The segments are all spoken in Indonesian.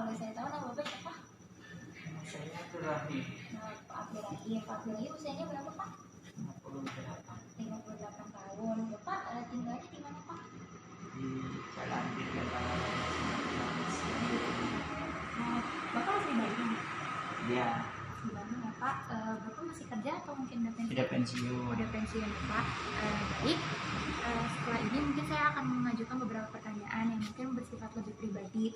boleh saya tahu nama Bapak siapa? Saya Abdurrahim. Abdurrahim. Abdurrahim usianya berapa Pak? 58 tahun. Bapak tinggalnya di mana Pak? Di Jalan Dirgantara. Bapak masih di Bandung? Iya. Di Bandung ya Pak. Bapak masih kerja atau mungkin udah pensiun? Sudah pensiun. Udah pensiun Pak. Baik. Setelah ini mungkin saya akan mengajukan beberapa pertanyaan yang mungkin bersifat lebih pribadi.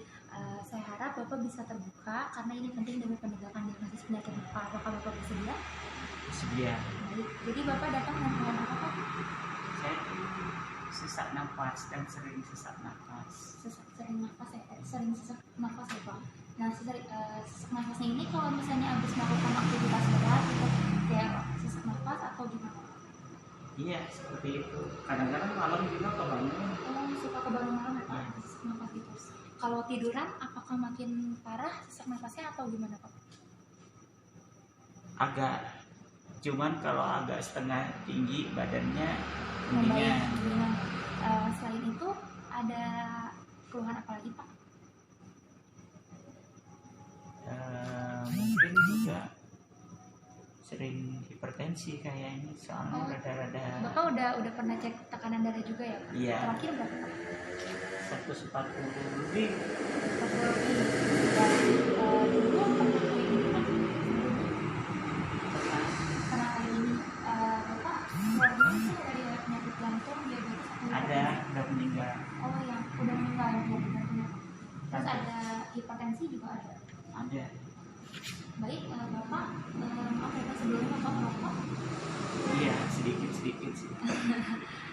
Saya harap Bapak bisa terbuka karena ini penting demi penegakan diagnosis penyakit Bapak. Apakah Bapak bersedia? Bersedia. Baik. Jadi Bapak datang dengan apa Pak? Saya sesak nafas dan sering sesak nafas. Sering nafas ya, sering sesak nafas ya Pak. Nah, sesak nafasnya ini kalau misalnya habis melakukan aktivitas berat itu kayak sesak nafas atau gimana? Iya, seperti itu. Kadang-kadang malam juga kebangun. Oh, suka kebangun malam ya Pak, sesak nafas itu. Kalau tiduran, apakah makin parah sesak nafasnya atau gimana Pak? Agak, cuman kalau agak setengah tinggi badannya Membaik. mendingan. Selain itu ada keluhan apa lagi Pak? Mungkin juga sering hipertensi kayaknya, soalnya rada-rada. Bapak udah pernah cek tekanan darah juga ya Pak? Iya. Terakhir berapa Pak? 140 lebih. 40 lebih. Dan dulu pernah kayak gini Pak? Pernah kayak gini. Bapak keluarganya sih ada penyakit jantung, diabetes atau Ada, udah meninggal. Oh, yang udah meninggal yang penyakit jantungnya. Terus ada hipertensi juga ada. Ada. Baik, Bapak, maaf ya Pak, sebelumnya Bapak merokok? Iya, sedikit sih.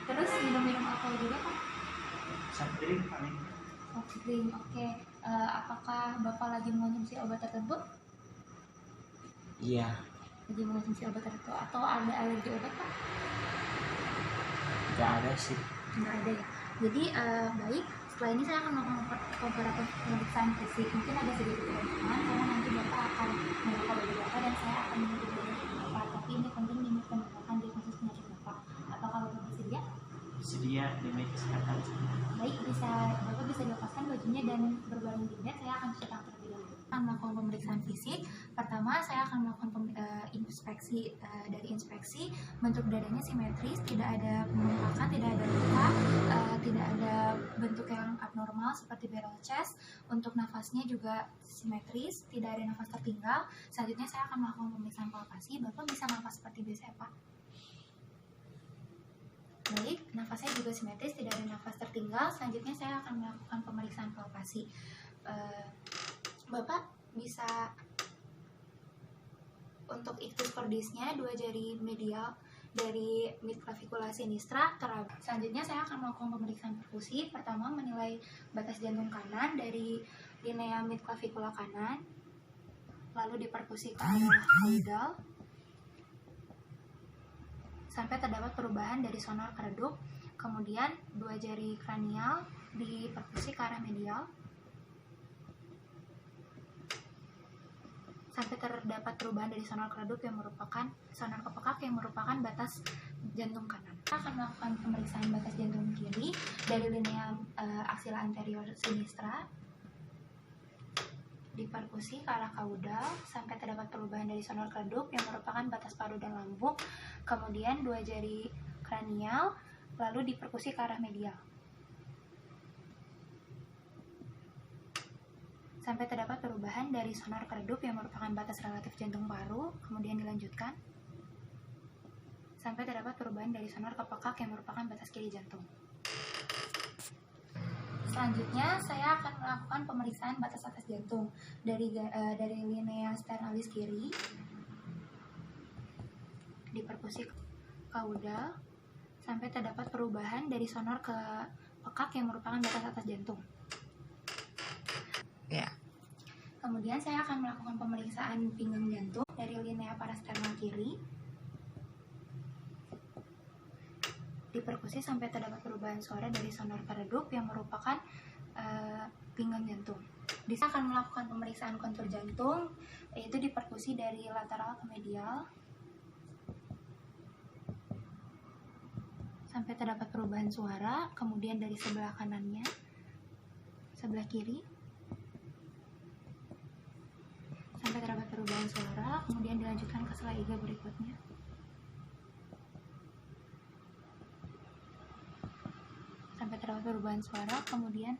Terus minum alkohol juga Pak? Soft drink paling. Soft drink, oke. Apakah Bapak lagi mengonsumsi obat tertentu? Iya. Lagi mengonsumsi obat tertentu atau ada alergi obat Pak? Gak ada sih. Nggak ada ya. Jadi baik, setelah ini saya akan melakukan beberapa pemeriksaan fisik. Mungkin ada sedikit kekurangan karena nanti Bapak akan membuka baju Bapak dan saya akan mengikuti Bapak. Tapi ini penting demi penegakan diagnosis penyakit Bapak. Apakah Bapak bersedia? Sedia demi kesehatan. Baik, Bapak bisa lepaskan bajunya dan berbaring di bed. Saya akan cuci tangan terlebih dahulu. Akan melakukan pemeriksaan fisik. Pertama, saya akan melakukan inspeksi. Dari inspeksi, bentuk dadanya simetris, tidak ada pembengkakan, tidak ada luka, tidak ada bentuk yang abnormal seperti barrel chest. Untuk nafasnya juga simetris, tidak ada nafas tertinggal. Selanjutnya saya akan melakukan pemeriksaan palpasi. Bapak bisa nafas seperti biasa ya Pak? Baik, nafasnya juga simetris, tidak ada nafas tertinggal. Selanjutnya saya akan melakukan pemeriksaan palpasi. Bapak bisa untuk ictus cordisnya 2 jari medial dari midclavicular sinistra terabak. Selanjutnya saya akan melakukan pemeriksaan perfusi. Pertama, menilai batas jantung kanan dari linea midclavicular kanan, lalu diperfusi ke arah caudal sampai terdapat perubahan dari sonor ke redup. Kemudian 2 jari kranial diperfusi ke arah medial sampai terdapat perubahan dari sonor ke redup yang merupakan sonor ke pekak yang merupakan batas jantung kanan. Kita akan melakukan pemeriksaan batas jantung kiri dari linea axilla anterior sinistra, diperfusi ke arah caudal sampai terdapat perubahan dari sonor ke redup yang merupakan batas paru dan lambung. Kemudian 2 jari kranial lalu diperfusi ke arah medial sampai terdapat perubahan dari sonor ke redup yang merupakan batas relatif jantung paru. Kemudian dilanjutkan sampai terdapat perubahan dari sonor ke pekak yang merupakan batas kiri jantung. Selanjutnya saya akan melakukan pemeriksaan batas atas jantung dari linea sternalis kiri, diperfusi caudal sampai terdapat perubahan dari sonor ke pekak yang merupakan batas atas jantung. Ya. Kemudian saya akan melakukan pemeriksaan pinggang jantung dari linea parasternal kiri, diperfusi sampai terdapat perubahan suara dari sonor ke redup yang merupakan pinggang jantung. Saya akan melakukan pemeriksaan kontur jantung, yaitu diperfusi dari lateral ke medial sampai terdapat perubahan suara. Kemudian dari sebelah kanannya, sebelah kiri, lanjutkan ke slide IGA berikutnya. Sampai terdapat perubahan suara, kemudian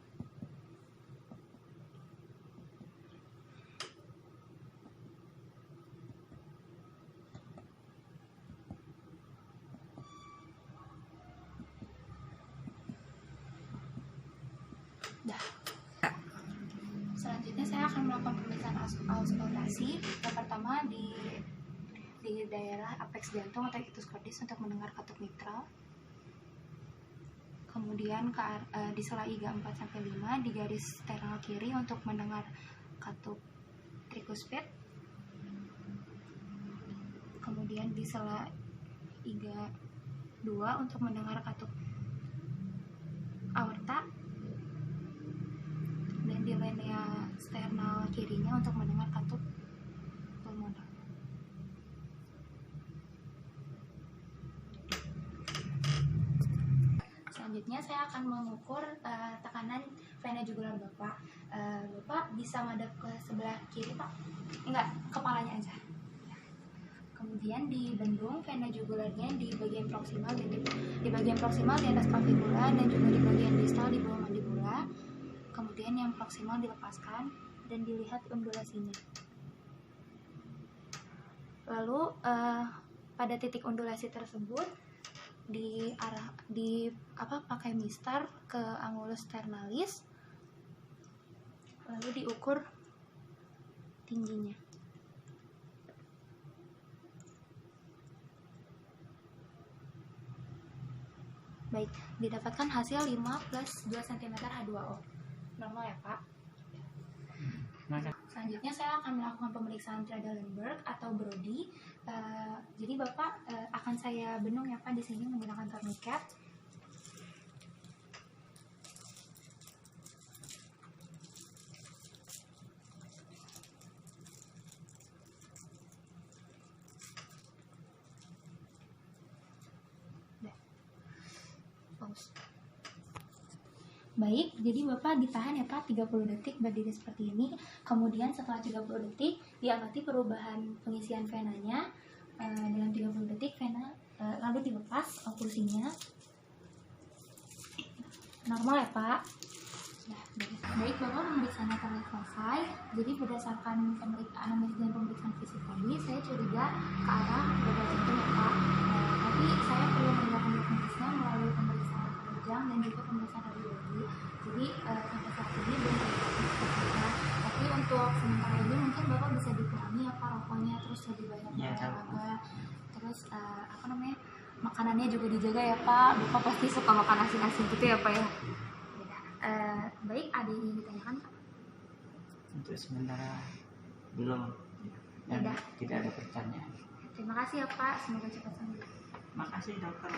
selanjutnya saya akan melakukan pemeriksaan auskultasi. Yang pertama di daerah apeks jantung atau ictus cordis untuk mendengar katup mitral. Kemudian di sela IGA 4-5 di garis sternal kiri untuk mendengar katup trikuspid. Kemudian di sela IGA 2 untuk mendengar katup aorta, dan di linea sternal kirinya untuk mendengar katup pulmoner. Selanjutnya saya akan mengukur tekanan vena jugular Bapak. Bapak bisa madep ke sebelah kiri, Pak? Enggak, kepalanya aja. Kemudian dibendung vena jugularnya di bagian proksimal, di bagian proksimal di atas clavicula dan juga di bagian distal di bawah mandibula. Kemudian yang proksimal dilepaskan dan dilihat undulasinya. Lalu pada titik undulasi tersebut pakai mistar ke angulus sternalis, lalu diukur tingginya. Baik, didapatkan hasil 5 plus 2 cm H2O. Normal ya, Pak? Selanjutnya saya akan melakukan pemeriksaan Trendelenburg atau Brody. Jadi Bapak akan saya benung ya, Pak, di sini menggunakan tourniquet. Baik, jadi Bapak ditahan ya, Pak, 30 detik berdiri seperti ini. Kemudian setelah 30 detik diamati perubahan pengisian venanya. Dalam 30 detik vena lalu dilepas oklusinya. Normal ya, Pak? Nah, baik, Bapak pemeriksaannya telah selesai. Jadi berdasarkan anamnesis dan pemeriksaan fisik tadi, saya curiga ke arah gagal jantung ya, Pak. Tapi saya perlu menambahkan medisnya melalui pemeriksaan panjang dan juga pemeriksaan radiologi. Jadi sampai saat ini belum terlihat. Tapi untuk sementara ini mungkin Bapak bisa dikurangi ya, Pak, rokoknya, terus lebih banyak olahraga, terus makanannya juga dijaga ya, Pak. Bapak pasti suka makan asin-asin gitu ya, Pak ya. Baik, ada yang ingin ditanyakan, Pak? Untuk sementara belum, dan tidak ada pertanyaan. Terima kasih ya, Pak, semoga cepat sembuh. Makasih dokter.